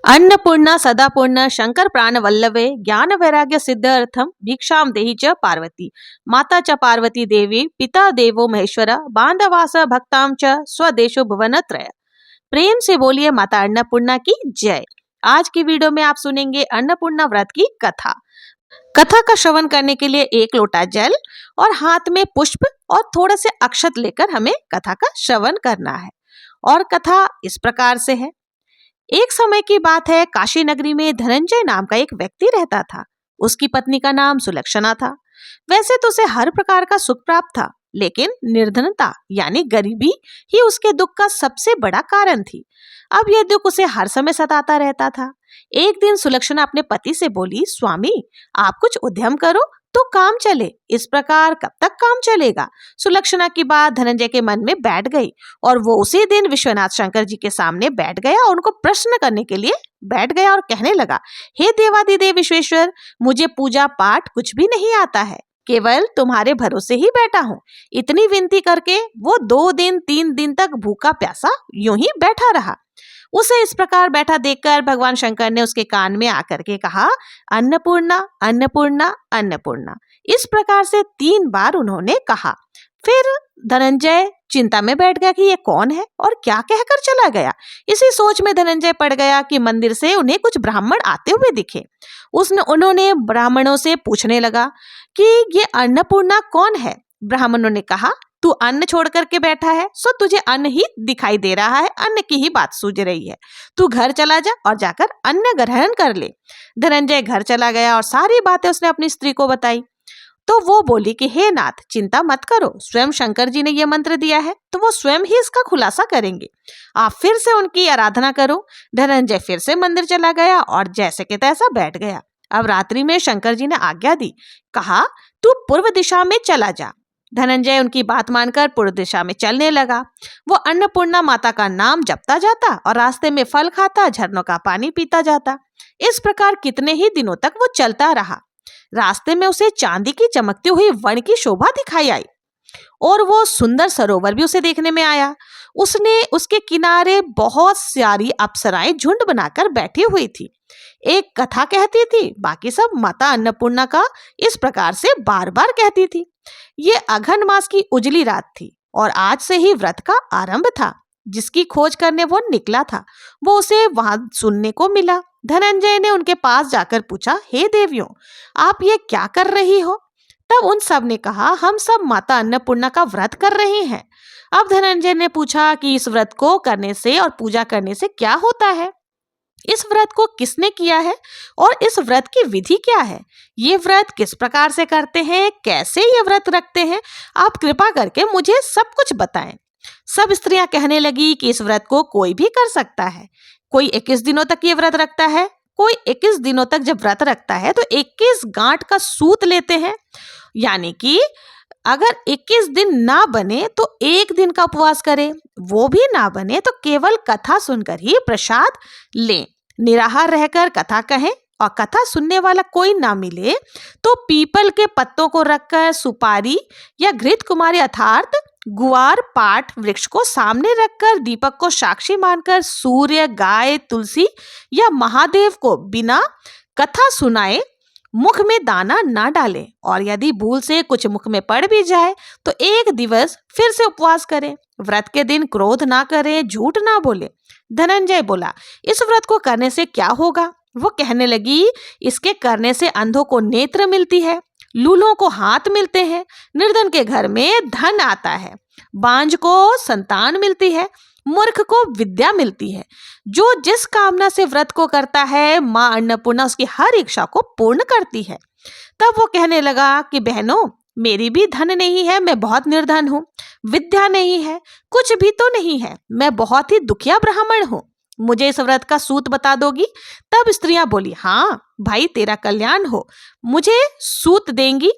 अन्नपूर्णा सदापूर्णा शंकर प्राणवल्लभे ज्ञान वैराग्य सिद्धार्थम भिक्षाम देहि च पार्वती। माता च पार्वती देवी पिता देवो महेश्वर बांधवास भक्ताम च स्वदेशो भुवन त्रय। प्रेम से बोलिए माता अन्नपूर्णा की जय। आज की वीडियो में आप सुनेंगे अन्नपूर्णा व्रत की कथा। कथा का श्रवण करने के लिए एक लोटा जल और हाथ में पुष्प और थोड़े से अक्षत लेकर हमें कथा का श्रवण करना है। और कथा इस प्रकार से है। एक समय की बात है, काशी नगरी में धनंजय नाम का एक व्यक्ति रहता था। उसकी पत्नी का नाम सुलक्षणा था। वैसे तो उसे हर प्रकार का सुख प्राप्त था, लेकिन निर्धनता यानी गरीबी ही उसके दुख का सबसे बड़ा कारण थी। अब यह दुख उसे हर समय सताता रहता था। एक दिन सुलक्षणा अपने पति से बोली, स्वामी आप कुछ उद्यम करो तो काम चले, इस प्रकार कब तक काम चलेगा। सुलक्षणा की बात धनंजय के मन में बैठ गई और वो उसी दिन विश्वनाथ शंकर जी के सामने बैठ गया और उनको प्रश्न करने के लिए बैठ गया और कहने लगा, हे देवादिदेव विश्वेश्वर, मुझे पूजा पाठ कुछ भी नहीं आता है, केवल तुम्हारे भरोसे ही बैठा हूँ। इतनी विनती करके वो 2-3 दिन तक भूखा प्यासा यूं ही बैठा रहा। उसे इस प्रकार बैठा देखकर भगवान शंकर ने उसके कान में आकर के कहा, अन्नपूर्णा अन्नपूर्णा अन्नपूर्णा। इस प्रकार से 3 बार उन्होंने कहा। फिर धनंजय चिंता में बैठ गया कि ये कौन है और क्या कहकर चला गया। इसी सोच में धनंजय पड़ गया कि मंदिर से उन्हें कुछ ब्राह्मण आते हुए दिखे। उन्होंने ब्राह्मणों से पूछने लगा कि ये अन्नपूर्णा कौन है। ब्राह्मणों ने कहा, तू अन्न छोड़ करके बैठा है, सो तुझे अन्न ही दिखाई दे रहा है, अन्न की ही बात सूझ रही है। तू घर चला जा और जाकर अन्न ग्रहण कर ले। धनंजय घर चला गया और सारी बातें उसने अपनी स्त्री को बताई। तो वो बोली कि हे नाथ, चिंता मत करो, स्वयं शंकर जी ने यह मंत्र दिया है तो वो स्वयं ही इसका खुलासा करेंगे। आप फिर से उनकी आराधना करो। धनंजय फिर से मंदिर चला गया और जैसे के तैसा बैठ गया। अब रात्रि में शंकर जी ने आज्ञा दी, कहा तू पूर्व दिशा में चला जा। धनंजय उनकी बात मानकर पूर्व दिशा में चलने लगा। वो अन्नपूर्णा माता का नाम जपता जाता और रास्ते में फल खाता, झरनों का पानी पीता जाता। इस प्रकार कितने ही दिनों तक वो चलता रहा। रास्ते में उसे चांदी की चमकती हुई वन की शोभा दिखाई आई और वो सुंदर सरोवर भी उसे देखने में आया। उसके किनारे बहुत सारी अप्सराएं झुंड बनाकर बैठी हुई थी। एक कथा कहती थी, बाकी सब माता अन्नपूर्णा का इस प्रकार से बार बार कहती थी। ये अघन मास की उजली रात थी और आज से ही व्रत का आरंभ था। जिसकी खोज करने वो निकला था वो उसे वहां सुनने को मिला। धनंजय ने उनके पास जाकर पूछा, हे देवियों, आप ये क्या कर रही हो। तब उन सब ने कहा, हम सब माता अन्नपूर्णा का व्रत कर रहे हैं। अब धनंजय ने पूछा कि इस व्रत को करने से और पूजा करने से क्या होता है, इस व्रत को किसने किया है और इस व्रत की विधि क्या है, ये व्रत किस प्रकार से करते हैं, कैसे ये व्रत रखते हैं, आप कृपा करके मुझे सब कुछ बताएं। सब स्त्रियां कहने लगी कि इस व्रत को कोई भी कर सकता है। कोई 21 दिनों तक ये व्रत रखता है। कोई 21 दिनों तक जब व्रत रखता है तो 21 गांठ का सूत लेते हैं, यानी कि अगर 21 दिन ना बने तो 1 दिन का उपवास करें, वो भी ना बने तो केवल कथा सुनकर ही प्रसाद लें। निराहार रहकर कथा कहें और कथा सुनने वाला कोई ना मिले तो पीपल के पत्तों को रखकर सुपारी या घृत कुमारी अर्थात गुआर पाट वृक्ष को सामने रखकर दीपक को साक्षी मानकर सूर्य, गाय, तुलसी या महादेव को बिना कथा सुनाए मुख में दाना ना डालें और यदि भूल से कुछ मुख में पड़ भी जाए तो 1 दिवस फिर से उपवास करें। व्रत के दिन क्रोध ना करें, झूठ ना बोले। धनंजय बोला, इस व्रत को करने से क्या होगा। वो कहने लगी, इसके करने से अंधों को नेत्र मिलती है, लूलों को हाथ मिलते हैं, निर्धन के घर में धन आता है, बांझ को संतान मिलती है, मूर्ख को विद्या मिलती है। जो जिस कामना से व्रत को करता है माँ अन्नपूर्णा उसकी हर इच्छा को पूर्ण करती है। तब वो कहने लगा कि बहनों, मेरी भी धन नहीं है, मैं बहुत निर्धन हूँ, विद्या नहीं है, कुछ भी तो नहीं है, मैं बहुत ही दुखिया ब्राह्मण हूँ, मुझे इस व्रत का सूत बता दोगी। तब स्त्रियां बोली, हाँ भाई, तेरा कल्याण हो, मुझे सूत देंगी,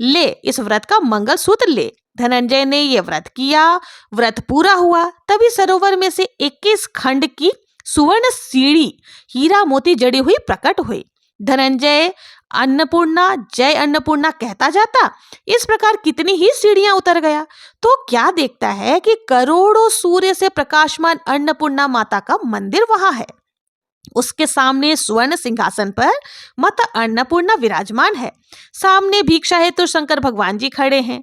ले इस व्रत का मंगल सूत्र ले। धनंजय ने ये व्रत किया। व्रत पूरा हुआ तभी सरोवर में से 21 खंड की सुवर्ण सीढ़ी हीरा मोती जड़ी हुई प्रकट हुई। धनंजय अन्नपूर्णा जय अन्नपूर्णा कहता जाता। इस प्रकार कितनी ही सीढ़ियां उतर गया तो क्या देखता है कि करोड़ों सूर्य से प्रकाशमान अन्नपूर्णा माता का मंदिर वहां है। उसके सामने स्वर्ण सिंहासन पर माता अन्नपूर्णा विराजमान है। सामने भिक्षा हेतु शंकर भगवान जी खड़े हैं।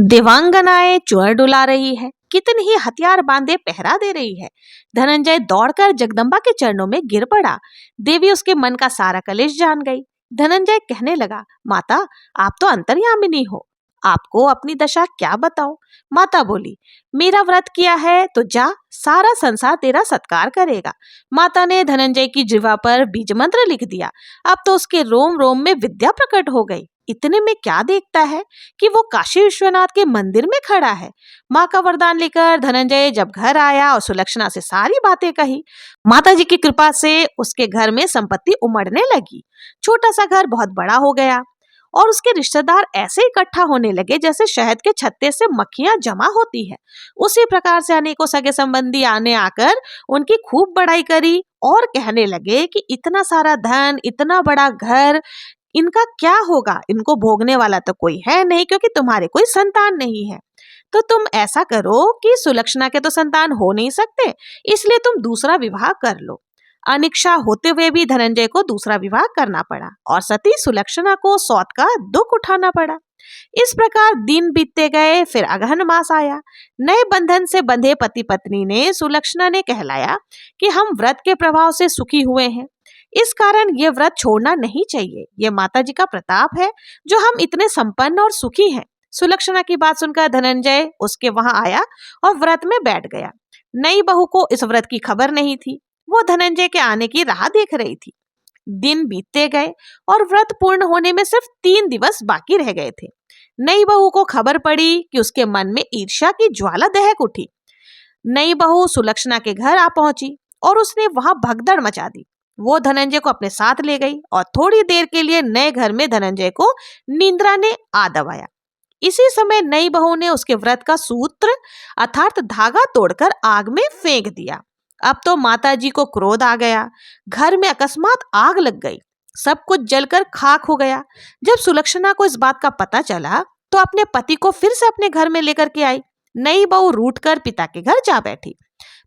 देवांगनाएं चुअर डुला रही है, कितनी ही हथियार बांधे पहरा दे रही है। धनंजय दौड़कर जगदम्बा के चरणों में गिर पड़ा। देवी उसके मन का सारा कलेश जान गई। धनंजय कहने लगा, माता आप तो अंतर्यामिनी हो, आपको अपनी दशा क्या बताऊं। माता बोली, मेरा व्रत किया है तो जा, सारा संसार तेरा सत्कार करेगा। माता ने धनंजय की जिह्वा पर बीज मंत्र लिख दिया। अब तो उसके रोम रोम में विद्या प्रकट हो गई। इतने में क्या देखता है कि वो काशी विश्वनाथ के मंदिर में खड़ा है। माँ का वरदान लेकर धनंजय जब घर आया और सुलक्षणा से सारी बातें कही, माता जी की कृपा से उसके घर में संपत्ति उमड़ने लगी। छोटा सा घर बहुत बड़ा हो गया और उसके रिश्तेदार ऐसे इकट्ठा होने लगे जैसे शहद के छत्ते से मक्खियां जमा होती है। उसी प्रकार से अनेकों सगे संबंधी आने आकर उनकी खूब बड़ाई करी और कहने लगे कि इतना सारा धन, इतना बड़ा घर, इनका क्या होगा, इनको भोगने वाला तो कोई है नहीं क्योंकि तुम्हारे कोई संतान नहीं है। तो तुम ऐसा करो कि सुलक्षणा के तो संतान हो नहीं सकते, इसलिए तुम दूसरा विवाह कर लो। अनिच्छा होते हुए भी धनंजय को दूसरा विवाह करना पड़ा और सती सुलक्षणा को सौत का दुख उठाना पड़ा। इस प्रकार दिन बीतते गए। फिर अगहन मास आया। नए बंधन से बंधे पति पत्नी ने सुलक्षणा ने कहलाया कि हम व्रत के प्रभाव से सुखी हुए हैं, इस कारण ये व्रत छोड़ना नहीं चाहिए। ये माता जी का प्रताप है जो हम इतने संपन्न और सुखी हैं। सुलक्षणा की बात सुनकर धनंजय उसके वहां आया और व्रत में बैठ गया। नई बहू को इस व्रत की खबर नहीं थी। वो धनंजय के आने की राह देख रही थी। दिन बीतते गए और व्रत पूर्ण होने में सिर्फ 3 दिवस बाकी रह गए थे। नई बहू को खबर पड़ी कि उसके मन में ईर्ष्या की ज्वाला दहक उठी। नई बहू सुलक्षणा के घर आ पहुंची और उसने वहां भगदड़ मचा दी। वो धनंजय को अपने साथ ले गई और थोड़ी देर के लिए नए घर में धनंजय को निंद्रा ने आ दबाया। इसी समय नई बहू ने उसके व्रत का सूत्र अर्थात धागा तोड़कर आग में फेंक दिया। अब तो माता जी को क्रोध आ गया। घर में अकस्मात आग लग गई, सब कुछ जलकर खाक हो गया। जब सुलक्षणा को इस बात का पता चला तो अपने पति को फिर से अपने घर में लेकर के आई। नई बहू रूठकर पिता के घर जा बैठी।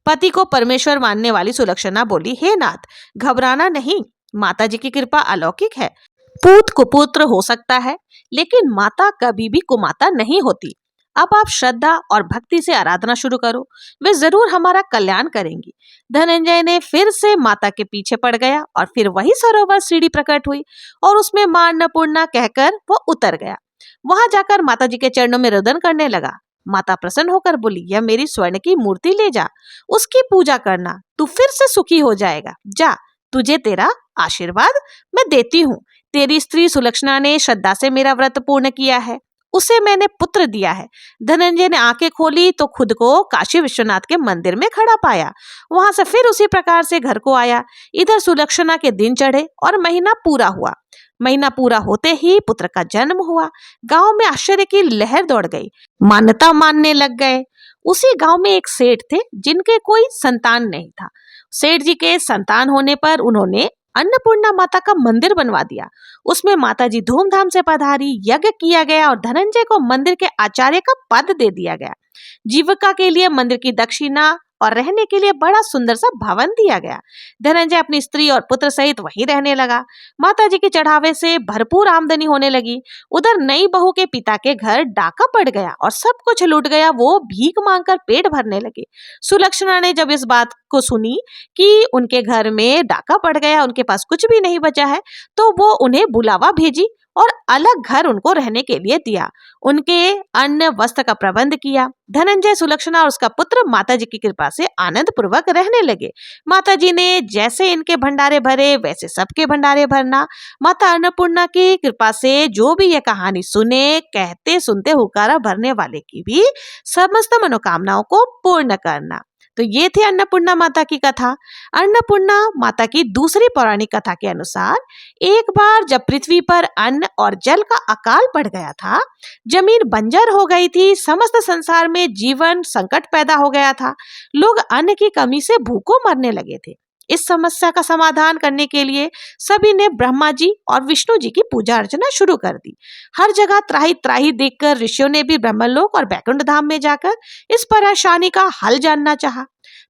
पति को परमेश्वर मानने वाली सुलक्षणा बोली, हे नाथ, घबराना नहीं, माता जी की कृपा अलौकिक है। पूत कुपुत्र हो सकता है लेकिन माता कभी भी कुमाता नहीं होती। अब आप श्रद्धा और भक्ति से आराधना शुरू करो, वे जरूर हमारा कल्याण करेंगी। धनंजय ने फिर से माता के पीछे पड़ गया और फिर वही सरोवर सीढ़ी प्रकट हुई और उसमें मां अन्नपूर्णा कहकर वो उतर गया। वहां जाकर माता जी के चरणों में रुदन करने लगा। माता प्रसन्न होकर बोली, यह मेरी स्वर्ण की मूर्ति ले जा, उसकी पूजा करना, तू फिर से सुखी हो जाएगा। जा, तुझे तेरा आशीर्वाद मैं देती हूँ। तेरी स्त्री सुलक्षणा ने श्रद्धा से मेरा व्रत पूर्ण किया है, उसे मैंने पुत्र दिया है। धनंजय ने आंखें खोली तो खुद को काशी विश्वनाथ के मंदिर में खड़ा पाया। वहां से फिर उसी प्रकार से घर को आया। इधर सुलक्षणा के दिन चढ़े और महीना पूरा हुआ। महीना पूरा होते ही पुत्र का जन्म हुआ। गांव में आश्चर्य की लहर दौड़ गई, मान्यता मानने लग गए। उसी गांव में एक सेठ थे जिनके कोई संतान नहीं था। सेठ जी के संतान होने पर उन्होंने अन्नपूर्णा माता का मंदिर बनवा दिया। उसमें माता जी धूमधाम से पधारी, यज्ञ किया गया और धनंजय को मंदिर के आचार्य का पद दे दिया गया। जीविका के लिए मंदिर की दक्षिणा और रहने के लिए बड़ा सुंदर सा भवन दिया गया। धनंजय अपनी स्त्री और पुत्र सहित वहीं रहने लगा। माता जी के चढ़ावे से भरपूर आमदनी होने लगी। उधर नई बहू के पिता के घर डाका पड़ गया और सब कुछ लूट गया। वो भीख मांगकर पेट भरने लगे। सुलक्षणा ने जब इस बात को सुनी कि उनके घर में डाका पड़ गया, उनके पास कुछ भी नहीं बचा है, तो वो उन्हें बुलावा भेजी और अलग घर उनको रहने के लिए दिया। उनके अन्न वस्त्र का प्रबंध किया। धनंजय, सुलक्षणा और उसका पुत्र माता जी की कृपा से आनंद पूर्वक रहने लगे। माता जी ने जैसे इनके भंडारे भरे वैसे सबके भंडारे भरना। माता अन्नपूर्णा की कृपा से जो भी यह कहानी सुने, कहते सुनते हुकारा भरने वाले की भी समस्त मनोकामनाओं को पूर्ण करना। तो ये थी अन्नपूर्णा माता की कथा। अन्नपूर्णा माता की दूसरी पौराणिक कथा के अनुसार एक बार जब पृथ्वी पर अन्न और जल का अकाल पड़ गया था, जमीन बंजर हो गई थी, समस्त संसार में जीवन संकट पैदा हो गया था, लोग अन्न की कमी से भूखों मरने लगे थे। इस समस्या का समाधान करने के लिए सभी ने ब्रह्मा जी और विष्णु जी की पूजा अर्चना शुरू कर दी। हर जगह त्राही त्राही देखकर ऋषियों ने भी ब्रह्मलोक और बैकुंठ धाम में जाकर इस परेशानी का हल जानना चाहा।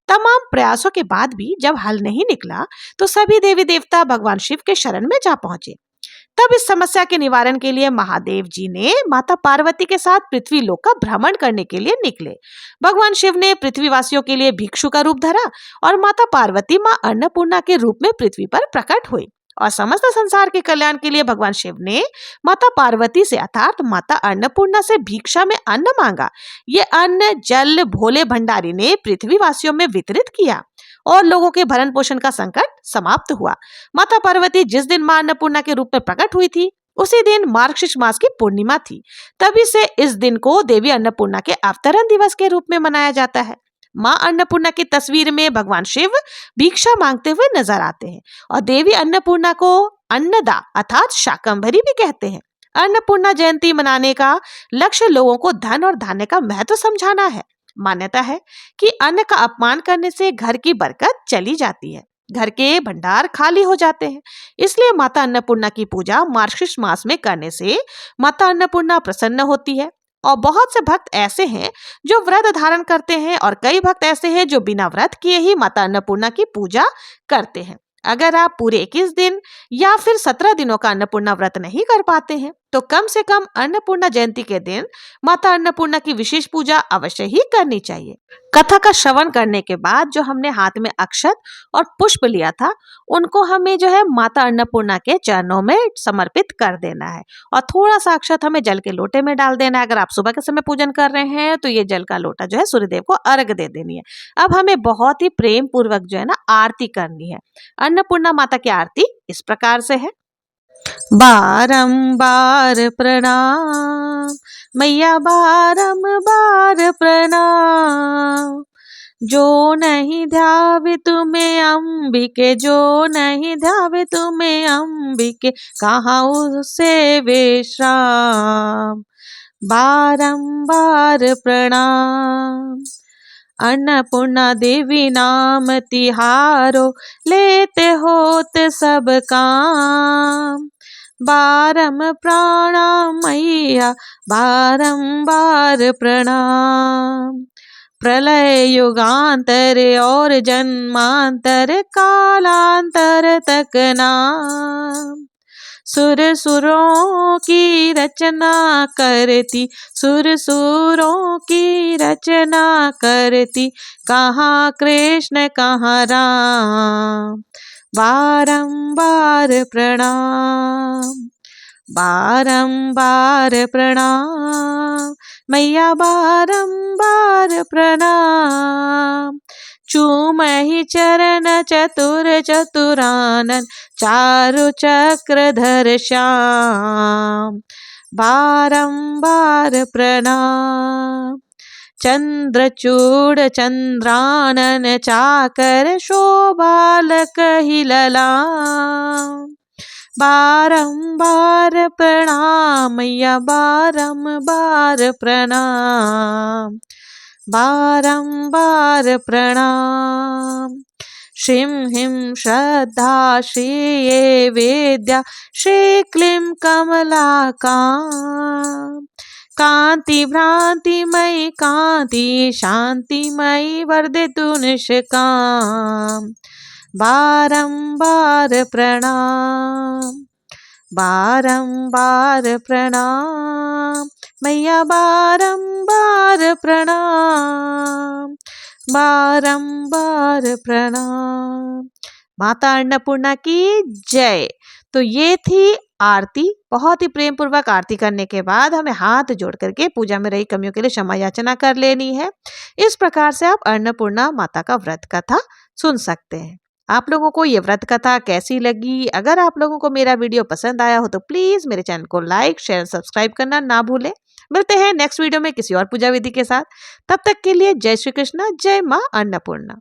तमाम प्रयासों के बाद भी जब हल नहीं निकला तो सभी देवी देवता भगवान शिव के शरण में जा पहुंचे। तब इस समस्या के निवारण के लिए महादेव जी ने माता पार्वती के साथ पृथ्वी लोक का भ्रमण करने के लिए निकले। भगवान शिव ने पृथ्वीवासियों के लिए भिक्षु का रूप धरा और माता पार्वती मां अन्नपूर्णा के रूप में पृथ्वी पर प्रकट हुई और समस्त संसार के कल्याण के लिए भगवान शिव ने माता पार्वती से अर्थात माता अन्नपूर्णा से भिक्षा में अन्न मांगा। ये अन्न जल भोले भंडारी ने पृथ्वीवासियों में वितरित किया और लोगों के भरण पोषण का संकट समाप्त हुआ। माता पार्वती जिस दिन मां अन्नपूर्णा के रूप में प्रकट हुई थी उसी दिन मार्गशीर्ष मास की पूर्णिमा थी। तभी से इस दिन को देवी अन्नपूर्णा के अवतरण दिवस के रूप में मनाया जाता है। मां अन्नपूर्णा की तस्वीर में भगवान शिव भिक्षा मांगते हुए नजर आते हैं और देवी अन्नपूर्णा को अन्नदा अर्थात शाकंभरी भी कहते हैं। अन्नपूर्णा जयंती मनाने का लक्ष्य लोगों को धन और धान्य का महत्व समझाना है। मान्यता है कि अन्न का अपमान करने से घर की बरकत चली जाती है, घर के भंडार खाली हो जाते हैं। इसलिए माता अन्नपूर्णा की पूजा मार्गशीर्ष मास में करने से माता अन्नपूर्णा प्रसन्न होती है। और बहुत से भक्त ऐसे हैं जो व्रत धारण करते हैं और कई भक्त ऐसे हैं जो बिना व्रत किए ही माता अन्नपूर्णा की पूजा करते हैं। अगर आप पूरे 21 दिन या फिर 17 दिनों का अन्नपूर्णा व्रत नहीं कर पाते हैं तो कम से कम अन्नपूर्णा जयंती के दिन माता अन्नपूर्णा की विशेष पूजा अवश्य ही करनी चाहिए। कथा का श्रवण करने के बाद जो हमने हाथ में अक्षत और पुष्प लिया था उनको हमें जो है माता अन्नपूर्णा के चरणों में समर्पित कर देना है और थोड़ा सा अक्षत हमें जल के लोटे में डाल देना है। अगर आप सुबह के समय पूजन कर रहे हैं तो ये जल का लोटा जो है सूर्यदेव को अर्घ दे देनी है। अब हमें बहुत ही प्रेम पूर्वक जो है ना आरती करनी है। अन्नपूर्णा माता की आरती इस प्रकार से है। बारंबार प्रणाम मैया बारंबार प्रणाम, जो नहीं ध्यावे तुम्हें अंबिके, जो नहीं ध्यावे तुम्हें अंबिके, कहाँ उससे विश्राम। बारंबार प्रणाम। अन्नपूर्णा देवी नाम तिहारो, लेते होत सब काम। बारम प्रणाम मैया बारंबार प्रणाम। प्रलय युगांतर और जन्मांतर कालांतर तक नाम। सुर सुरों की रचना करती, सुर सुरों की रचना करती, कहाँ कृष्ण कहाँ राम। बारंबार प्रणाम। बारंबार प्रणाम मैया बारंबार प्रणाम। चूमहि चरण चतुर चतुरानन, चारु चक्रधर श्याम। बारंबार प्रणाम। चंद्रचूड़ चंद्रानन, चाकर शोभालक ही ललाम। बारंबार प्रणाम मैया बारंबार प्रणाम। बारंबार प्रणाम। श्रीं ह्रीं श्रद्धा श्रीये विद्या, श्री क्लीं कमलाकां। कांति भ्रांतिमयी कांति, शांतिमयी वर्धितु निष्काम। बारंबार प्रणाम। बारंबार प्रणाम मैया बारंबार प्रणाम। बारंबार प्रणाम। माता अन्नपूर्णा की जय। तो ये थी आरती। बहुत ही प्रेम पूर्वक आरती करने के बाद हमें हाथ जोड़ करके पूजा में रही कमियों के लिए क्षमा याचना कर लेनी है। इस प्रकार से आप अन्नपूर्णा माता का व्रत कथा सुन सकते हैं। आप लोगों को ये व्रत कथा कैसी लगी? अगर आप लोगों को मेरा वीडियो पसंद आया हो तो प्लीज मेरे चैनल को लाइक शेयर सब्सक्राइब करना ना भूलें। मिलते हैं नेक्स्ट वीडियो में किसी और पूजा विधि के साथ। तब तक के लिए जय श्री कृष्ण, जय मां अन्नपूर्णा।